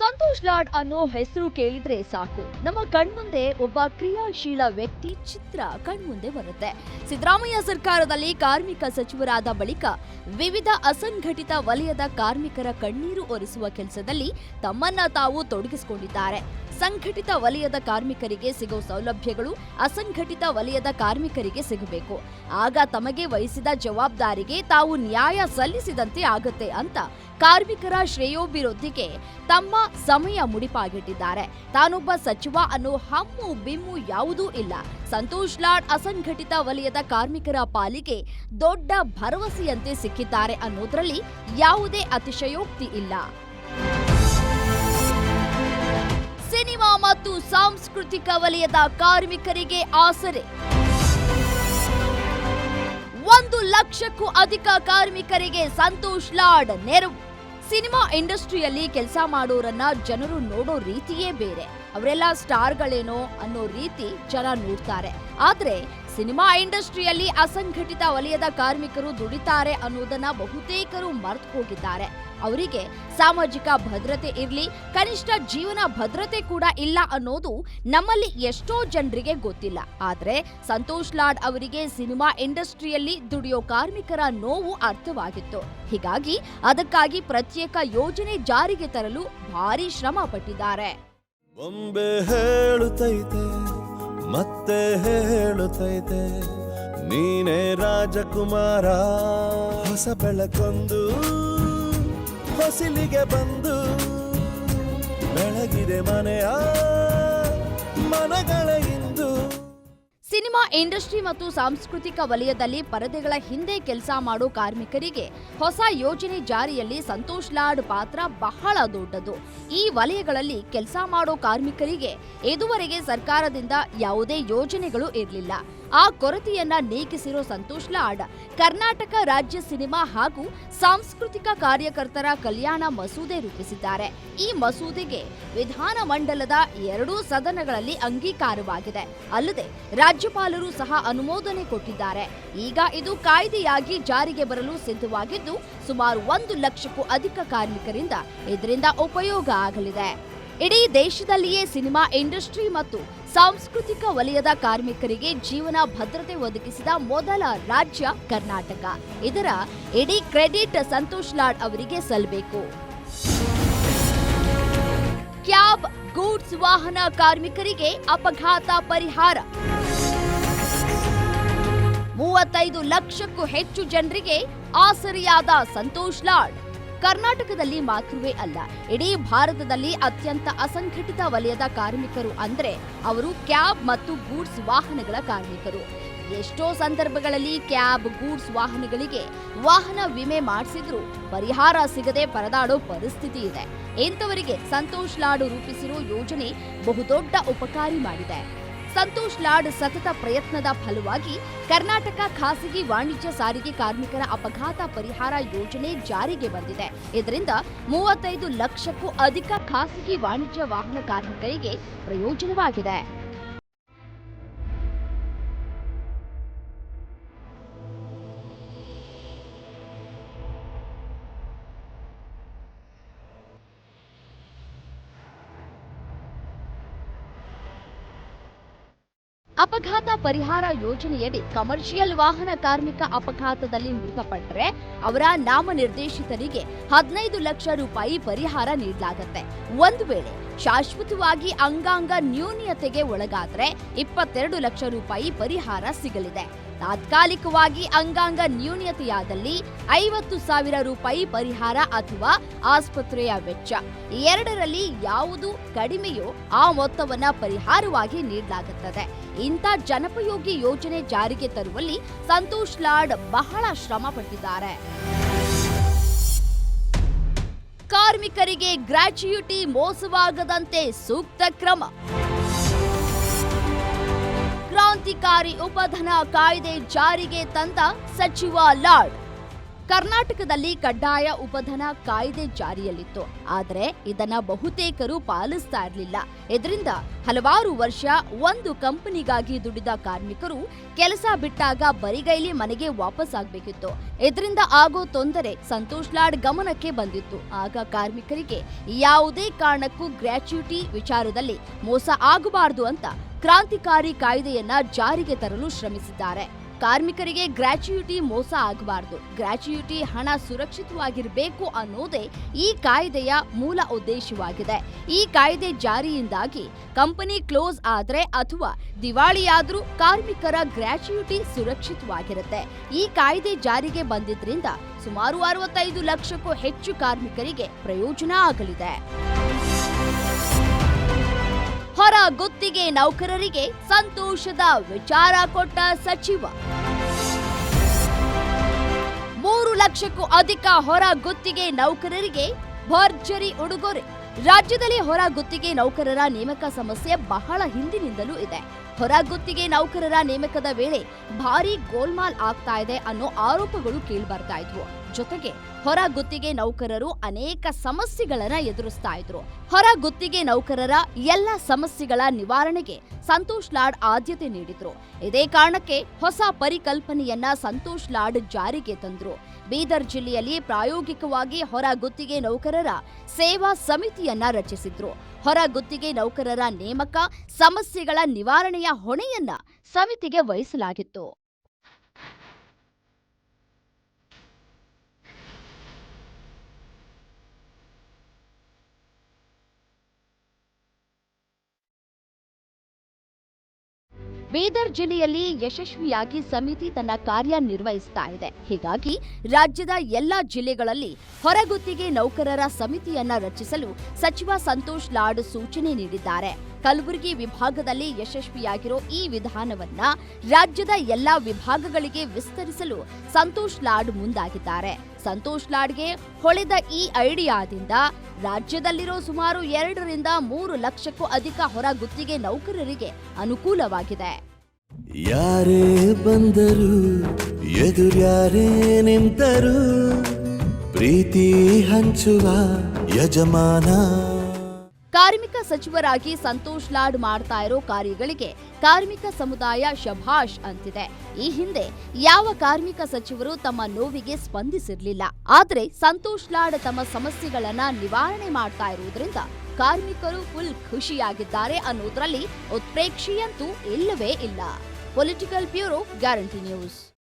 ಸಂತೋಷ್ ಲಾಡ್ ಅನ್ನೋ ಹೆಸರು ಕೇಳಿದ್ರೆ ಸಾಕು, ನಮ್ಮ ಕಣ್ಮುಂದೆ ಒಬ್ಬ ಕ್ರಿಯಾಶೀಲ ವ್ಯಕ್ತಿ ಚಿತ್ರ ಕಣ್ಮುಂದೆ ಬರುತ್ತೆ. ಸಿದ್ದರಾಮಯ್ಯ ಸರ್ಕಾರದಲ್ಲಿ ಕಾರ್ಮಿಕ ಸಚಿವರಾದ ಬಳಿಕ ವಿವಿಧ ಅಸಂಘಟಿತ ವಲಯದ ಕಾರ್ಮಿಕರ ಕಣ್ಣೀರು ಒರೆಸುವ ಕೆಲಸದಲ್ಲಿ ತಮ್ಮನ್ನ ತಾವು ತೊಡಗಿಸಿಕೊಂಡಿದ್ದಾರೆ. ಸಂಘಟಿತ ವಲಯದ ಕಾರ್ಮಿಕರಿಗೆ ಸಿಗೋ ಸೌಲಭ್ಯಗಳು ಅಸಂಘಟಿತ ವಲಯದ ಕಾರ್ಮಿಕರಿಗೆ ಸಿಗಬೇಕು. ಆಗ ತಮಗೆ ವಹಿಸಿದ ಜವಾಬ್ದಾರಿಗೆ ತಾವು ನ್ಯಾಯ ಸಲ್ಲಿಸಿದಂತೆ ಆಗುತ್ತೆ ಅಂತ ಕಾರ್ಮಿಕರ ಶ್ರೇಯೋಭಿವೃದ್ಧಿಗೆ ತಮ್ಮ ಸಮಯ ಮುಡಿಪಾಗಿಟ್ಟಿದ್ದಾರೆ. ತಾನೊಬ್ಬ ಸಚಿವ ಅನ್ನೋ ಹಮ್ಮು ಬಿಮ್ಮು ಯಾವುದೂ ಇಲ್ಲ. ಸಂತೋಷ್ ಲಾಡ್ ಅಸಂಘಟಿತ ವಲಯದ ಕಾರ್ಮಿಕರ ಪಾಲಿಗೆ ದೊಡ್ಡ ಭರವಸೆಯಂತೆ ಸಿಕ್ಕಿದ್ದಾರೆ ಅನ್ನೋದ್ರಲ್ಲಿ ಯಾವುದೇ ಅತಿಶಯೋಕ್ತಿ ಇಲ್ಲ. ಸಿನಿಮಾ ಮತ್ತು ಸಾಂಸ್ಕೃತಿಕ ವಲಯದ ಕಾರ್ಮಿಕರಿಗೆ ಆಸರೆ. 1 ಲಕ್ಷಕ್ಕೂ ಅಧಿಕ ಕಾರ್ಮಿಕರಿಗೆ ಸಂತೋಷ್ ಲಾಡ್ ನೆರವು. ಸಿನಿಮಾ ಇಂಡಸ್ಟ್ರಿಯಲ್ಲಿ ಕೆಲಸ ಮಾಡೋರನ್ನ ಜನರು ನೋಡೋ ರೀತಿಯೇ ಬೇರೆ. ಅವರೆಲ್ಲ ಸ್ಟಾರ್ಗಳೇನೋ ಅನ್ನೋ ರೀತಿ ಜನ ನೋಡ್ತಾರೆ. ಆದ್ರೆ ಸಿನಿಮಾ ಇಂಡಸ್ಟ್ರಿಯಲ್ಲಿ ಅಸಂಘಟಿತ ವಲಯದ ಕಾರ್ಮಿಕರು ದುಡಿತಾರೆ ಅನ್ನೋದನ್ನ ಬಹುತೇಕರು ಮರೆತು ಹೋಗಿದ್ದಾರೆ. ಅವರಿಗೆ ಸಾಮಾಜಿಕ ಭದ್ರತೆ ಇರ್ಲಿ, ಕನಿಷ್ಠ ಜೀವನ ಭದ್ರತೆ ಕೂಡ ಇಲ್ಲ ಅನ್ನೋದು ನಮ್ಮಲ್ಲಿ ಎಷ್ಟೋ ಜನರಿಗೆ ಗೊತ್ತಿಲ್ಲ. ಆದ್ರೆ ಸಂತೋಷ್ ಲಾಡ್ ಅವರಿಗೆ ಸಿನಿಮಾ ಇಂಡಸ್ಟ್ರಿಯಲ್ಲಿ ದುಡಿಯೋ ಕಾರ್ಮಿಕರ ನೋವು ಅರ್ಥವಾಗಿತ್ತು. ಹೀಗಾಗಿ ಅದಕ್ಕಾಗಿ ಪ್ರತ್ಯೇಕ ಯೋಜನೆ ಜಾರಿಗೆ ತರಲು ಭಾರಿ ಶ್ರಮ ಪಟ್ಟಿದ್ದಾರೆ. ಬೊಂಬೆ ಹೇಳುತ್ತೈತೆ ಮತ್ತೆ ಹೇಳುತ್ತೈತೆ, ನೀನೇ ರಾಜಕುಮಾರ. ಹೊಸ ಬೆಳಕೊಂದು ಹೊಸಿಲಿಗೆ ಬಂದು ಬೆಳಗಿದೆ ಮನೆಯ ಮನಗಳ ಇಂದು. ಸಿನಿಮಾ ಇಂಡಸ್ಟ್ರಿ ಮತ್ತು ಸಾಂಸ್ಕೃತಿಕ ವಲಯದಲ್ಲಿ ಪರದೆಗಳ ಹಿಂದೆ ಕೆಲಸ ಮಾಡೋ ಕಾರ್ಮಿಕರಿಗೆ ಹೊಸ ಯೋಜನೆ ಜಾರಿಯಲ್ಲಿ ಸಂತೋಷ್ ಲಾಡ್ ಪಾತ್ರ ಬಹಳ ದೊಡ್ಡದು. ಈ ವಲಯಗಳಲ್ಲಿ ಕೆಲಸ ಮಾಡೋ ಕಾರ್ಮಿಕರಿಗೆ ಇದುವರೆಗೆ ಸರ್ಕಾರದಿಂದ ಯಾವುದೇ ಯೋಜನೆಗಳು ಇರಲಿಲ್ಲ. ಆ ಕೊರತೆಯನ್ನ ನೀಗಿಸಿರೋ ಸಂತೋಷ್ ಲಾಡ್ ಕರ್ನಾಟಕ ರಾಜ್ಯ ಸಿನಿಮಾ ಹಾಗೂ ಸಾಂಸ್ಕೃತಿಕ ಕಾರ್ಯಕರ್ತರ ಕಲ್ಯಾಣ ಮಸೂದೆ ರೂಪಿಸಿದ್ದಾರೆ. ಈ ಮಸೂದೆಗೆ ವಿಧಾನಮಂಡಲದ 2 ಸದನಗಳಲ್ಲಿ ಅಂಗೀಕಾರವಾಗಿದೆ. ಅಲ್ಲದೆ ರಾಜ್ಯಪಾಲರು ಸಹ ಅನುಮೋದನೆ ಕೊಟ್ಟಿದ್ದಾರೆ. ಈಗ ಇದು ಕಾಯ್ದೆಯಾಗಿ ಜಾರಿಗೆ ಬರಲು ಸಿದ್ಧವಾಗಿದ್ದು ಸುಮಾರು 1 ಲಕ್ಷಕ್ಕೂ ಅಧಿಕ ಕಾರ್ಮಿಕರಿಂದ ಇದರಿಂದ ಉಪಯೋಗ ಆಗಲಿದೆ. ಇಡೀ ದೇಶದಲ್ಲಿಯೇ ಸಿನಿಮಾ ಇಂಡಸ್ಟ್ರಿ ಮತ್ತು ಸಾಂಸ್ಕೃತಿಕ ವಲಯದ ಕಾರ್ಮಿಕರಿಗೆ ಜೀವನ ಭದ್ರತೆ ಒದಗಿಸಿದ ಮೊದಲ ರಾಜ್ಯ ಕರ್ನಾಟಕ. ಇದರ ಇಡೀ ಕ್ರೆಡಿಟ್ ಸಂತೋಷ್ ಲಾಡ್ ಅವರಿಗೆ ಸಲ್ಲಬೇಕು. ಕ್ಯಾಬ್, ಗೂಡ್ಸ್ ವಾಹನ ಕಾರ್ಮಿಕರಿಗೆ ಅಪಘಾತ ಪರಿಹಾರ. 35 ಲಕ್ಷಕ್ಕೂ ಹೆಚ್ಚು ಜನರಿಗೆ ಆಸರೆಯಾದ ಸಂತೋಷ್ ಲಾಡ್ ಕರ್ನಾಟಕದಲ್ಲಿ ಮಾತ್ರವೇ ಅಲ್ಲ, ಇಡೀ ಭಾರತದಲ್ಲಿ ಅತ್ಯಂತ ಅಸಂಘಟಿತ ವಲಯದ ಕಾರ್ಮಿಕರು ಅಂದ್ರೆ ಅವರು ಕ್ಯಾಬ್ ಮತ್ತು ಗೂಡ್ಸ್ ವಾಹನಗಳ ಕಾರ್ಮಿಕರು. ಎಷ್ಟೋ ಸಂದರ್ಭಗಳಲ್ಲಿ ಕ್ಯಾಬ್, ಗೂಡ್ಸ್ ವಾಹನಗಳಿಗೆ ವಾಹನ ವಿಮೆ ಮಾಡಿಸಿದ್ರೂ ಪರಿಹಾರ ಸಿಗದೆ ಪರದಾಡೋ ಪರಿಸ್ಥಿತಿ ಇದೆ. ಇಂಥವರಿಗೆ ಸಂತೋಷ್ ಲಾಡ್ ರೂಪಿಸಿರೋ ಯೋಜನೆ ಬಹುದೊಡ್ಡ ಉಪಕಾರಿ ಮಾಡಿದೆ. ಸಂತೋಷ್ ಲಾಡ್ ಸತತ ಪ್ರಯತ್ನದ ಫಲವಾಗಿ ಕರ್ನಾಟಕ ಖಾಸಗಿ ವಾಣಿಜ್ಯ ಸಾರಿಗೆ ಕಾರ್ಮಿಕರ ಅಪಘಾತ ಪರಿಹಾರ ಯೋಜನೆ ಜಾರಿಗೆ ಬಂದಿದೆ. ಇದರಿಂದ 35 ಲಕ್ಷಕ್ಕೂ ಅಧಿಕ ಖಾಸಗಿ ವಾಣಿಜ್ಯ ವಾಹನ ಕಾರ್ಮಿಕರಿಗೆ ಪ್ರಯೋಜನವಾಗಿದೆ. ಅಪಘಾತ ಪರಿಹಾರ ಯೋಜನೆಯಡಿ ಕಮರ್ಷಿಯಲ್ ವಾಹನ ಕಾರ್ಮಿಕ ಅಪಘಾತದಲ್ಲಿ ಮೃತಪಟ್ಟರೆ ಅವರ ನಾಮನಿರ್ದೇಶಿತರಿಗೆ 15 ಲಕ್ಷ ರೂಪಾಯಿ ಪರಿಹಾರ ನೀಡಲಾಗುತ್ತೆ. ಒಂದು ವೇಳೆ ಶಾಶ್ವತವಾಗಿ ಅಂಗಾಂಗ ನ್ಯೂನತೆಗೆ ಒಳಗಾದರೆ 22 ಲಕ್ಷ ರೂಪಾಯಿ ಪರಿಹಾರ ಸಿಗಲಿದೆ. ತಾತ್ಕಾಲಿಕವಾಗಿ ಅಂಗಾಂಗ ನ್ಯೂನತೆಯಾದಲ್ಲಿ 50,000 ರೂಪಾಯಿ ಪರಿಹಾರ ಅಥವಾ ಆಸ್ಪತ್ರೆಯ ವೆಚ್ಚ, ಎರಡರಲ್ಲಿ ಯಾವುದು ಕಡಿಮೆಯೋ ಆ ಮೊತ್ತವನ್ನ ಪರಿಹಾರವಾಗಿ ನೀಡಲಾಗುತ್ತದೆ. ಇಂಥ ಜನೋಪಯೋಗಿ ಯೋಜನೆ ಜಾರಿಗೆ ತರುವಲ್ಲಿ ಸಂತೋಷ್ ಲಾಡ್ ಬಹಳ ಶ್ರಮ ಪಟ್ಟಿದ್ದಾರೆ. ಕಾರ್ಮಿಕರಿಗೆ ಗ್ರಾಚ್ಯುಟಿ ಮೋಸವಾಗದಂತೆ ಸೂಕ್ತ ಕ್ರಮ. ಕ್ರಾಂತಿಕಾರಿ ಉಪಧನ ಕಾಯ್ದೆ ಜಾರಿಗೆ ತಂದ ಸಚಿವ ಲಾಡ್. ಕರ್ನಾಟಕದಲ್ಲಿ ಕಡ್ಡಾಯ ಉಪಧನ ಕಾಯ್ದೆ ಜಾರಿಯಲ್ಲಿತ್ತು. ಆದರೆ ಇದನ್ನ ಬಹುತೇಕರು ಪಾಲಿಸ್ತಾ ಇರಲಿಲ್ಲ. ಇದರಿಂದ ಹಲವಾರು ವರ್ಷ ಒಂದು ಕಂಪನಿಗಾಗಿ ದುಡಿದ ಕಾರ್ಮಿಕರು ಕೆಲಸ ಬಿಟ್ಟಾಗ ಬರಿಗೈಲಿ ಮನೆಗೆ ವಾಪಸ್ ಆಗ್ಬೇಕಿತ್ತು. ಇದರಿಂದ ಆಗೋ ತೊಂದರೆ ಸಂತೋಷ್ ಲಾಡ್ ಗಮನಕ್ಕೆ ಬಂದಿತ್ತು. ಆಗ ಕಾರ್ಮಿಕರಿಗೆ ಯಾವುದೇ ಕಾರಣಕ್ಕೂ ಗ್ರ್ಯಾಚ್ಯುಟಿ ವಿಚಾರದಲ್ಲಿ ಮೋಸ ಆಗಬಾರದು ಅಂತ ಕ್ರಾಂತಿಕಾರಿ ಕಾಯ್ದೆಯನ್ನ ಜಾರಿಗೆ ತರಲು ಶ್ರಮಿಸಿದ್ದಾರೆ. ಕಾರ್ಮಿಕರಿಗೆ ಗ್ರ್ಯಾಚ್ಯುಟಿ ಮೋಸ ಆಗಬಾರದು, ಗ್ರ್ಯಾಚ್ಯುಟಿ ಹಣ ಸುರಕ್ಷಿತವಾಗಿರಬೇಕು ಅನ್ನೋದೇ ಈ ಕಾಯ್ದೆಯ ಮೂಲ ಉದ್ದೇಶವಾಗಿದೆ. ಈ ಕಾಯ್ದೆ ಜಾರಿಯಿಂದಾಗಿ ಕಂಪನಿ ಕ್ಲೋಸ್ ಆದ್ರೆ ಅಥವಾ ದಿವಾಳಿಯಾದ್ರೂ ಕಾರ್ಮಿಕರ ಗ್ರ್ಯಾಚ್ಯುಟಿ ಸುರಕ್ಷಿತವಾಗಿರುತ್ತೆ. ಈ ಕಾಯ್ದೆ ಜಾರಿಗೆ ಬಂದಿದ್ರಿಂದ ಸುಮಾರು 65 ಲಕ್ಷಕ್ಕೂ ಹೆಚ್ಚು ಕಾರ್ಮಿಕರಿಗೆ ಪ್ರಯೋಜನ ಆಗಲಿದೆ. ಹೊರ ಗುತ್ತಿಗೆ ನೌಕರರಿಗೆ ಸಂತೋಷದ ವಿಚಾರ ಕೊಟ್ಟ ಸಚಿವ. 3 ಲಕ್ಷಕ್ಕೂ ಅಧಿಕ ಹೊರ ಗುತ್ತಿಗೆ ನೌಕರರಿಗೆ ಭರ್ಜರಿ ಉಡುಗೊರೆ. ರಾಜ್ಯದಲ್ಲಿ ಹೊರ ಗುತ್ತಿಗೆ ನೌಕರರ ನೇಮಕ ಸಮಸ್ಯೆ ಬಹಳ ಹಿಂದಿನಿಂದಲೂ ಇದೆ. ಹೊರ ಗುತ್ತಿಗೆ ನೌಕರರ ನೇಮಕದ ವೇಳೆ ಭಾರೀ ಗೋಲ್ಮಾಲ್ ಆಗ್ತಾ ಇದೆ ಅನ್ನೋ ಆರೋಪಗಳು ಕೇಳಿಬರ್ತಾ ಇದ್ವು. ಜೊತೆಗೆ ಹೊರ ಗುತ್ತಿಗೆ ನೌಕರರು ಅನೇಕ ಸಮಸ್ಯೆಗಳನ್ನ ಎದುರಿಸ್ತಾ ಇದ್ರು. ಹೊರ ಗುತ್ತಿಗೆ ನೌಕರರ ಎಲ್ಲ ಸಮಸ್ಯೆಗಳ ನಿವಾರಣೆಗೆ ಸಂತೋಷ್ ಲಾಡ್ ಆದ್ಯತೆ ನೀಡಿದ್ರು. ಇದೇ ಕಾರಣಕ್ಕೆ ಹೊಸ ಪರಿಕಲ್ಪನೆಯನ್ನ ಸಂತೋಷ್ ಲಾಡ್ ಜಾರಿಗೆ ತಂದ್ರು. ಬೀದರ್ ಜಿಲ್ಲೆಯಲ್ಲಿ ಪ್ರಾಯೋಗಿಕವಾಗಿ ಹೊರ ಗುತ್ತಿಗೆ ನೌಕರರ ಸೇವಾ ಸಮಿತಿಯನ್ನ ರಚಿಸಿದ್ರು. ಹೊರ ಗುತ್ತಿಗೆ ನೌಕರರ ನೇಮಕ ಸಮಸ್ಯೆಗಳ ನಿವಾರಣೆಯ ಹೊಣೆಯನ್ನ ಸಮಿತಿಗೆ ವಹಿಸಲಾಗಿತ್ತು. ಬೀದರ್ ಜಿಲ್ಲೆಯಲ್ಲಿ ಯಶಸ್ವಿಯಾಗಿ ಸಮಿತಿ ತನ್ನ ಕಾರ್ಯನಿರ್ವಹಿಸ್ತಾ ಇದೆ. ಹೀಗಾಗಿ ರಾಜ್ಯದ ಎಲ್ಲ ಜಿಲ್ಲೆಗಳಲ್ಲಿ ಹೊರಗುತ್ತಿಗೆ ನೌಕರರ ಸಮಿತಿಯನ್ನ ರಚಿಸಲು ಸಚಿವ ಸಂತೋಷ್ ಲಾಡ್ ಸೂಚನೆ ನೀಡಿದ್ದಾರೆ. ಕಲಬುರಗಿ ವಿಭಾಗದಲ್ಲಿ ಯಶಸ್ವಿಯಾಗಿರೋ ಈ ವಿಧಾನವನ್ನ ರಾಜ್ಯದ ಎಲ್ಲಾ ವಿಭಾಗಗಳಿಗೆ ವಿಸ್ತರಿಸಲು ಸಂತೋಷ್ ಲಾಡ್ ಮುಂದಾಗಿದ್ದಾರೆ. ಸಂತೋಷ್ ಲಾಡ್ಗೆ ಹೊಳೆದ ಈ ಐಡಿಯಾದಿಂದ ರಾಜ್ಯದಲ್ಲಿರೋ ಸುಮಾರು 2 ರಿಂದ 3 ಲಕ್ಷಕ್ಕೂ ಅಧಿಕ ಹೊರ ಗುತ್ತಿಗೆ ನೌಕರರಿಗೆ ಅನುಕೂಲವಾಗಿದೆ. ಯಾರೇ ಬಂದರು ಎದುರ್ಯಾರೇ ನಿಂತರು ಪ್ರೀತಿ ಹಂಚುವ ಯಜಮಾನ. ಕಾರ್ಮಿಕ ಸಚಿವರಾಗಿ ಸಂತೋಷ್ ಲಾಡ್ ಮಾಡ್ತಾ ಇರೋ ಕಾರ್ಯಗಳಿಗೆ ಕಾರ್ಮಿಕ ಸಮುದಾಯ ಶಭಾಷ್ ಅಂತಿದೆ. ಈ ಹಿಂದೆ ಯಾವ ಕಾರ್ಮಿಕ ಸಚಿವರು ತಮ್ಮ ನೋವಿಗೆ ಸ್ಪಂದಿಸಿರ್ಲಿಲ್ಲ. ಆದ್ರೆ ಸಂತೋಷ್ ಲಾಡ್ ತಮ್ಮ ಸಮಸ್ಯೆಗಳನ್ನ ನಿವಾರಣೆ ಮಾಡ್ತಾ ಇರುವುದರಿಂದ ಕಾರ್ಮಿಕರು ಫುಲ್ ಖುಷಿಯಾಗಿದ್ದಾರೆ ಅನ್ನೋದ್ರಲ್ಲಿ ಉತ್ಪ್ರೇಕ್ಷೆಯಂತೂ ಇಲ್ಲವೇ ಇಲ್ಲ. Political bureau, guarantee news.